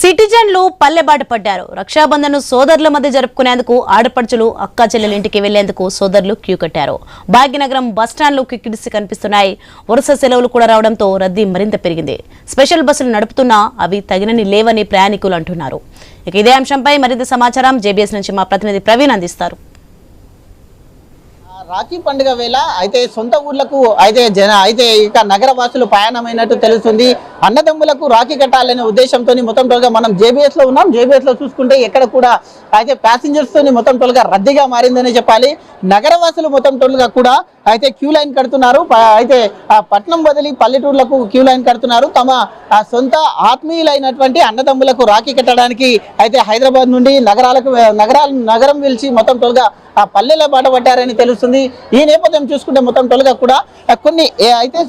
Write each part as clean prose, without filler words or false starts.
సిటిజన్లు పల్లెబాట పడ్డారు. రక్షాబంధన్ సోదరుల మధ్య జరుపుకునేందుకు ఆడపడుచులు అక్కా చెల్లెల ఇంటికి వెళ్లేందుకు సోదరులు క్యూ కట్టారు. భాగ్యనగరం బస్టాండ్లు కిక్కిడిసి కనిపిస్తున్నాయి. వరుస సెలవులు కూడా రావడంతో రద్దీ మరింత పెరిగింది. స్పెషల్ బస్సులు నడుపుతున్నా అవి తగినని లేవని ప్రయాణికులు అంటున్నారు. ఇక ఇదే అంశంపై మరింత సమాచారం జేబీఎస్ నుంచి మా ప్రతినిధి ప్రవీణ్ అందిస్తారు. రాఖీ పండుగ వేళ అయితే సొంత ఊర్లకు అయితే ఇక నగర వాసులు ప్రయాణమైనట్టు తెలుస్తుంది. అన్నదమ్ములకు రాఖీ కట్టాలనే ఉద్దేశంతో మొత్తం టోల్గా మనం జేబీఎస్ లో ఉన్నాం. జేబీఎస్ లో చూసుకుంటే ఎక్కడ కూడా అయితే ప్యాసింజర్స్ తోని మొత్తం టోల్గా రద్దీగా మారిందని చెప్పాలి. నగర వాసులు మొత్తం టోల్గా కూడా అయితే క్యూ లైన్ కడుతున్నారు. అయితే పట్నం బదిలీ పల్లెటూర్లకు క్యూ లైన్ కడుతున్నారు. తమ సొంత ఆత్మీయులైనటువంటి అన్నదమ్ములకు రాఖీ కట్టడానికి అయితే హైదరాబాద్ నుండి నగరం పిలిచి మొత్తం టోల్గా ఆ పల్లెల బాట పట్టారని తెలుస్తుంది. ఈ నేపథ్యం చూసుకుంటే మొత్తం టోల్గా కూడా కొన్ని అయితే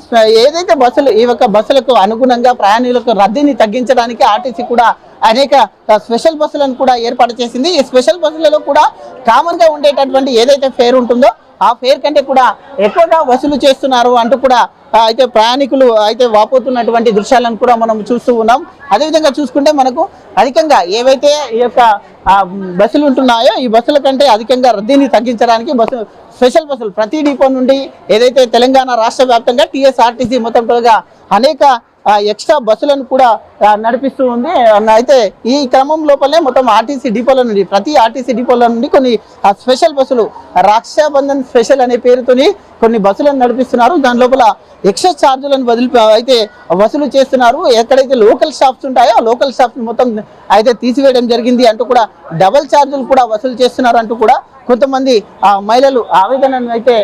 ఏదైతే బస్సులు ఈ యొక్క బస్సులకు అనుగుణంగా ప్రయాణికులకు రద్దీని తగ్గించడానికి ఆర్టీసీ కూడా అనేక స్పెషల్ బస్సులను కూడా ఏర్పాటు చేసింది. ఈ స్పెషల్ బస్సులలో కూడా కామన్ గా ఉండేటటువంటి ఏదైతే ఫేర్ ఉంటుందో ఆ ఫేర్ కంటే కూడా ఎక్కువగా వసూలు చేస్తున్నారు అంటూ కూడా అయితే ప్రయాణికులు అయితే వాపోతున్నటువంటి దృశ్యాలను కూడా మనం చూస్తూ ఉన్నాం. అదేవిధంగా చూసుకుంటే మనకు అధికంగా ఏవైతే ఈ యొక్క బస్సులు ఉంటున్నాయో ఈ బస్సుల కంటే అధికంగా రద్దీని తగ్గించడానికి స్పెషల్ బస్సులు ప్రతి డిపో నుండి ఏదైతే తెలంగాణ రాష్ట్ర వ్యాప్తంగా టీఎస్ఆర్టీసీ మొత్తం టోల్గా అనేక ఎక్స్ట్రా బస్సులను కూడా నడిపిస్తూ ఉంది. అయితే ఈ క్రమం లోపలనే మొత్తం ఆర్టీసీ డిపోల నుండి ప్రతి ఆర్టీసీ డిపోల నుండి కొన్ని స్పెషల్ బస్సులు రక్షాబంధన్ స్పెషల్ అనే పేరుతోని కొన్ని బస్సులను నడిపిస్తున్నారు. దాని లోపల ఎక్స్ట్రా ఛార్జీలను వసూలు చేస్తున్నారు. ఎక్కడైతే లోకల్ షాప్స్ ఉంటాయో ఆ లోకల్ షాప్స్ మొత్తం అయితే తీసివేయడం జరిగింది అంటూ కూడా డబల్ ఛార్జీలు కూడా వసూలు చేస్తున్నారు అంటూ కూడా కొంతమంది మహిళలు ఆవేదనను అయితే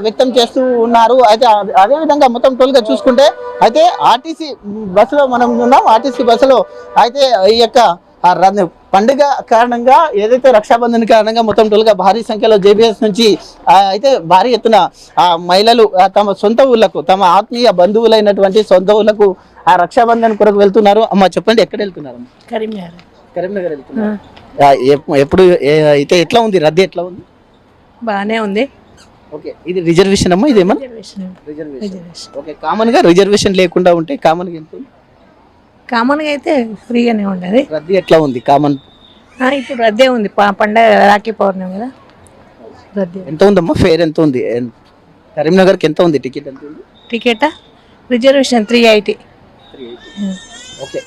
వ్యక్తం చేస్తూ ఉన్నారు. అయితే అదేవిధంగా మొత్తం టోల్గా చూసుకుంటే అయితే ఆర్టీసీ బస్సులో మనం ఉన్నాం. ఆర్టీసీ బస్సులో అయితే ఈ యొక్క పండుగ కారణంగా ఏదైతే రక్షాబంధన్ కారణంగా మొత్తం టోల్గా భారీ సంఖ్యలో జేబీఎస్ నుంచి అయితే భారీ ఎత్తున మహిళలు తమ సొంత ఊళ్ళకు తమ ఆత్మీయ బంధువులైనటువంటి సొంత ఊళ్ళకు ఆ రక్షాబంధన్ కొరకు వెళ్తున్నారు. అమ్మ చెప్పండి, ఎక్కడ వెళ్తున్నారు? కరీంనగర్ వెళ్తున్నారు. ఎప్పుడు అయితే ఎట్లా ఉంది రద్దీ? ఎట్లా ఉంది? బాగానే ఉంది. ఓకే, ఇది రిజర్వేషన్ అమ్మా? ఇదేమన్నా రిజర్వేషన్? ఓకే, కామన్ గా రిజర్వేషన్ లేకుండా ఉంటే కామన్ గా ఎంత ఉంది? కామన్ గా అయితే ఫ్రీగానే ఉండదు. రద్దీ ఎట్లా ఉంది? కామన్ ఇప్పుడు రద్దీ ఉంది. పండగ రాఖీ పౌర్ణమి కదా, రద్దీ. ఎంత ఉందమ్మా ఫేర్? ఎంత ఉంది కరీంనగర్కి? ఎంత ఉంది టికెట్? ఎంత ఉంది టికెట్? రిజర్వేషన్ 380. ఓకే,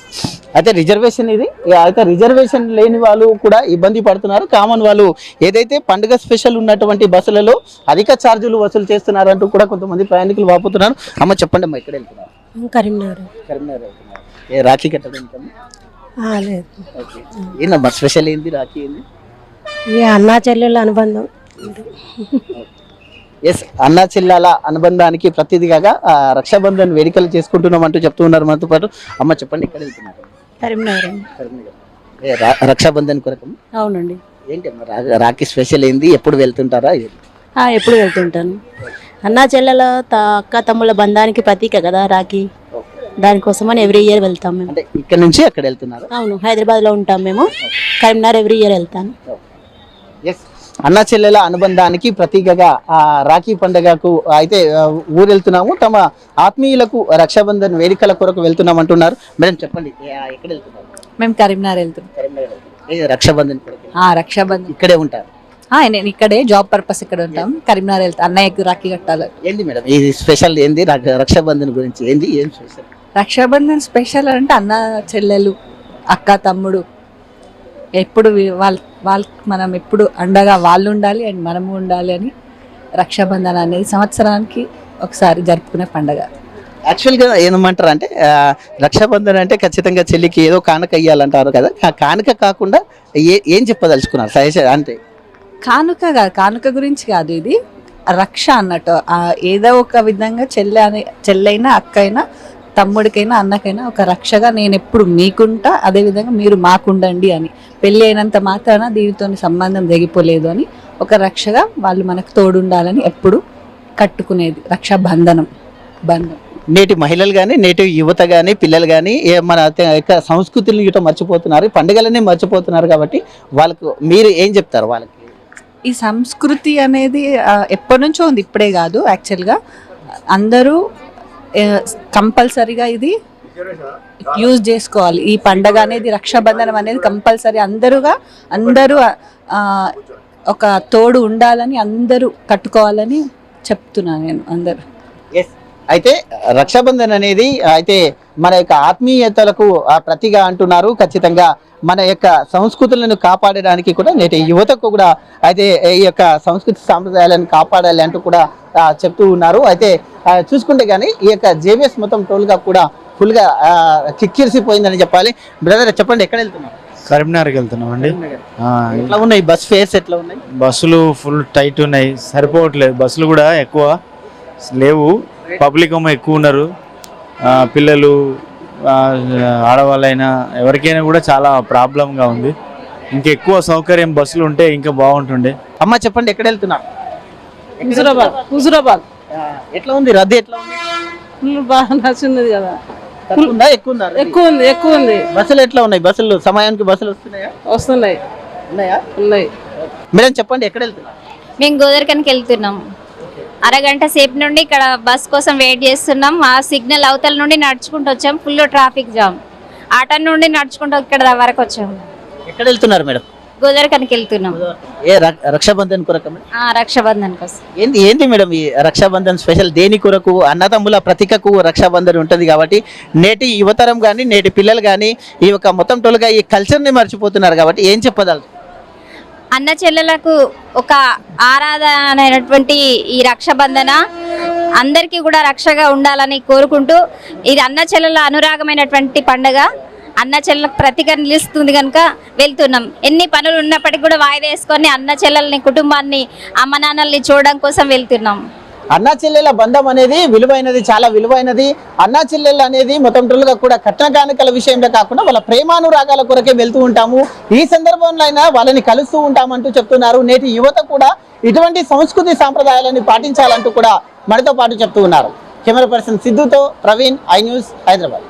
అయితే రిజర్వేషన్ ఇది. అయితే రిజర్వేషన్ లేని వాళ్ళు కూడా ఇబ్బంది పడుతున్నారు. కామన్ వాళ్ళు ఏదైతే పండుగ స్పెషల్ ఉన్నటువంటి బస్సులలో అధిక ఛార్జీలు వసూలు చేస్తున్నారు అంటూ కూడా కొంతమంది ప్రయాణికులు వాపోతున్నారు. అమ్మ చెప్పండి అమ్మా, ఎక్కడ వెళ్తున్నారు? కరీంనగర్ వెళ్తున్నారు. రాఖీ కట్టడం ఏందమ్మా స్పెషల్? ఏంది రాఖీ? ఏంది? అన్నా చెల్లెళ్ళ అనుబంధం. ఎస్, అన్నా చెల్లెల అనుబంధానికి ప్రతిదిగా రక్షాబంధన్ వేడుకలు చేసుకుంటున్నాం అంటూ చెప్తూ ఉన్నారు మనతో పాటు. అమ్మ చెప్పండి, ఎక్కడ వెళ్తున్నారు? కరీంనగర్. రక్షాబంధన్ కొరకు? అవునండి. ఏంటి అమ్మ రాఖీ స్పెషల్ ఏంది? ఎప్పుడు వెళ్తుంటారా? ఎప్పుడు వెళ్తుంటాను. అన్నా చెల్లెల అక్క తమ్ముళ్ళ బంధానికి ప్రతీక కదా రాఖీ. దానికోసమని ఎవ్రీ ఇయర్ వెళ్తాం మేము. అంటే ఇక్కడ నుంచి అక్కడ వెళ్తున్నారు? అవును, హైదరాబాద్ లో ఉంటాం మేము. కరీంనగర్ ఎవ్రీ ఇయర్ వెళ్తాను. ఎస్, అన్నా చెల్లెల అనుబంధానికి ప్రతీకగా రాఖీ పండుగకు అయితే ఊరు వెళ్తున్నాము. తమ ఆత్మీయులకు రక్షాబంధన్ వేడుకల కొరకు వెళ్తున్నాం అంటున్నారు. మేడం చెప్పండి, ఎక్కడ వెళ్తున్నారు? మేము కరీంనగర్ వెళ్తున్నాం. రక్షాబంధన్ కొరకు? రక్షాబంధన్ ఇక్కడే ఉంటారు? నేను ఇక్కడే జాబ్ పర్పస్ ఇక్కడ ఉంటాం. కరీంనగర్ వెళ్తాం. అన్నయ్యకు రాఖీ కట్టాలి. ఏంది మేడం ఈ స్పెషల్? ఏంది రక్షాబంధన్ గురించి? ఏంది ఏం స్పెషల్? రక్షాబంధన్ స్పెషల్ అంటే అన్న చెల్లెలు అక్క తమ్ముడు ఎప్పుడు మనం ఎప్పుడు అండగా వాళ్ళు ఉండాలి అండ్ మనము ఉండాలి అని రక్షాబంధన్ అనేది సంవత్సరానికి ఒకసారి జరుపుకునే పండుగ. యాక్చువల్గా ఏమంటారు అంటే రక్షాబంధన్ అంటే ఖచ్చితంగా చెల్లికి ఏదో కానుక ఇయ్యాలంటారు కదా. ఆ కానుక కాకుండా ఏం చెప్పదలుచుకున్నారు సజెషన్? అంటే కానుక గురించి కాదు, ఇది రక్ష అన్నట్టు. ఏదో ఒక విధంగా చెల్లైనా అక్కైనా తమ్ముడికైనా అన్నకైనా ఒక రక్షగా నేను ఎప్పుడు మీకుంటా, అదేవిధంగా మీరు మాకుండండి అని. పెళ్ళి అయినంత మాత్రాన దీనితో సంబంధం తెగిపోలేదు అని ఒక రక్షగా వాళ్ళు మనకు తోడుండాలని ఎప్పుడు కట్టుకునేది రక్షాబంధనం. నేటి మహిళలు కానీ నేటి యువత కానీ పిల్లలు కానీ మన సంస్కృతిని ఇట మర్చిపోతున్నారు, పండుగలనే మర్చిపోతున్నారు. కాబట్టి వాళ్ళకు మీరు ఏం చెప్తారు? వాళ్ళకి ఈ సంస్కృతి అనేది ఎప్పటి నుంచో ఉంది, ఇప్పుడే కాదు. యాక్చువల్గా అందరూ కంపల్సరీగా ఇది యూజ్ చేసుకోవాలి. ఈ పండగ అనేది రక్షాబంధనం అనేది కంపల్సరీ అందరూ ఒక తోడు ఉండాలని అందరూ కట్టుకోవాలని చెప్తున్నాను నేను అందరూ. అయితే రక్షాబంధన్ అనేది అయితే మన యొక్క ఆత్మీయతలకు ప్రతిగా అంటున్నారు. ఖచ్చితంగా మన యొక్క సంస్కృతులను కాపాడడానికి కూడా నేటి యువతకు కూడా అయితే ఈ యొక్క సంస్కృతి సాంప్రదాయాలను కాపాడాలి అంటూ కూడా చెప్తూ ఉన్నారు. అయితే చూసుకుంటే కానీ ఈ యొక్క జేబీఎస్ మొత్తం టోల్గా కూడా ఫుల్గా కిక్కిరిసిపోయిందని చెప్పాలి. బ్రదర్ చెప్పండి, ఎక్కడ వెళ్తున్నారు? కరీంనగర్కి వెళ్తున్నాం అండి. ఎట్లా ఉన్నాయి బస్ ఫేర్స్, ఎట్లా ఉన్నాయి? బస్సులు ఫుల్ టైట్ ఉన్నాయి, సరిపోవట్లేదు. బస్సులు కూడా ఎక్కువ లేవు, పబ్లిక్ ఏమో ఎక్కువ ఉన్నారు. పిల్లలు, ఆడవాళ్ళైనా ఎవరికైనా కూడా చాలా ప్రాబ్లంగా ఉంది. ఇంకెక్కువ సౌకర్యం బస్సులు ఉంటే ఇంకా బాగుంటుండే. అమ్మ చెప్పండి, ఎక్కడ వెళ్తున్నారు? హుజురాబాద్. ఎట్లా ఉంది రద్దీ? ఎట్లా ఉంది? బాగా నచ్చింది కదా. ఎక్కువ ఉంది. బస్సులు ఎట్లా ఉన్నాయి? బస్సులు సమయానికి బస్సులు వస్తున్నాయా? వస్తున్నాయి. ఉన్నాయి. మేడం చెప్పండి, ఎక్కడ వెళ్తున్నారు? మేము గోదర్కన్కి వెళ్తున్నాం. అరగంట సేపు నుండి ఇక్కడ బస్ కోసం వెయిట్ చేస్తున్నాం. ఆ సిగ్నల్ అవతల నుండి నడుచుకుంటూ వచ్చాం. Full traffic jam. ఆటన్ నుండి నడుచుకుంటూ ఇక్కడ వరకు వచ్చాము. ఎక్కడ వెళ్తున్నారు మేడం? గోదర్కన్కి వెళ్తున్నాం. ఏ రక్షాబంధన్ కొరకు? రక్షాబంధన్ కోసం. ఏంటి మేడం ఈ రక్షాబంధన్ స్పెషల్? దేని కొరకు? అన్నదమ్ముల ప్రతీకకు రక్షాబంధన్ ఉంటుంది కాబట్టి నేటి యువతరం కానీ నేటి పిల్లలు కానీ ఈ యొక్క మొత్తం టోలుగా ఈ కల్చర్ని మర్చిపోతున్నారు కాబట్టి ఏం చెప్పదాలు? అన్న చెల్లెలకు ఒక ఆరాధన అయినటువంటి ఈ రక్షాబంధన అందరికీ కూడా రక్షగా ఉండాలని కోరుకుంటూ, ఇది అన్న చెల్లెల అనురాగమైనటువంటి పండుగ. అన్న చెల్లెలకు ప్రతిగా నిలుస్తుంది కనుక వెళ్తున్నాం. ఎన్ని పనులు ఉన్నప్పటికీ కూడా వాయిదా వేసుకొని అన్న చెల్లెల్ని, కుటుంబాన్ని, అమ్మ నాన్నల్ని చూడడం కోసం వెళ్తున్నాం. అన్నా చెల్లెల బంధం అనేది విలువైనది, చాలా విలువైనది. అన్నా చెల్లెలు అనేది మొత్తం టోలుగా కూడా కట్న కానుకల విషయంలో కాకుండా వాళ్ళ ప్రేమానురాగాల కొరకే వెళ్తూ ఉంటాము. ఈ సందర్భంలో అయినా వాళ్ళని కలుస్తూ ఉంటామంటూ చెప్తున్నారు. నేటి యువత కూడా ఇటువంటి సంస్కృతి సాంప్రదాయాలను పాటించాలంటూ కూడా మనతో పాటు చెప్తూ ఉన్నారు. కెమెరా పర్సన్ సిద్ధుతో ప్రవీణ్, ఐ న్యూస్, హైదరాబాద్.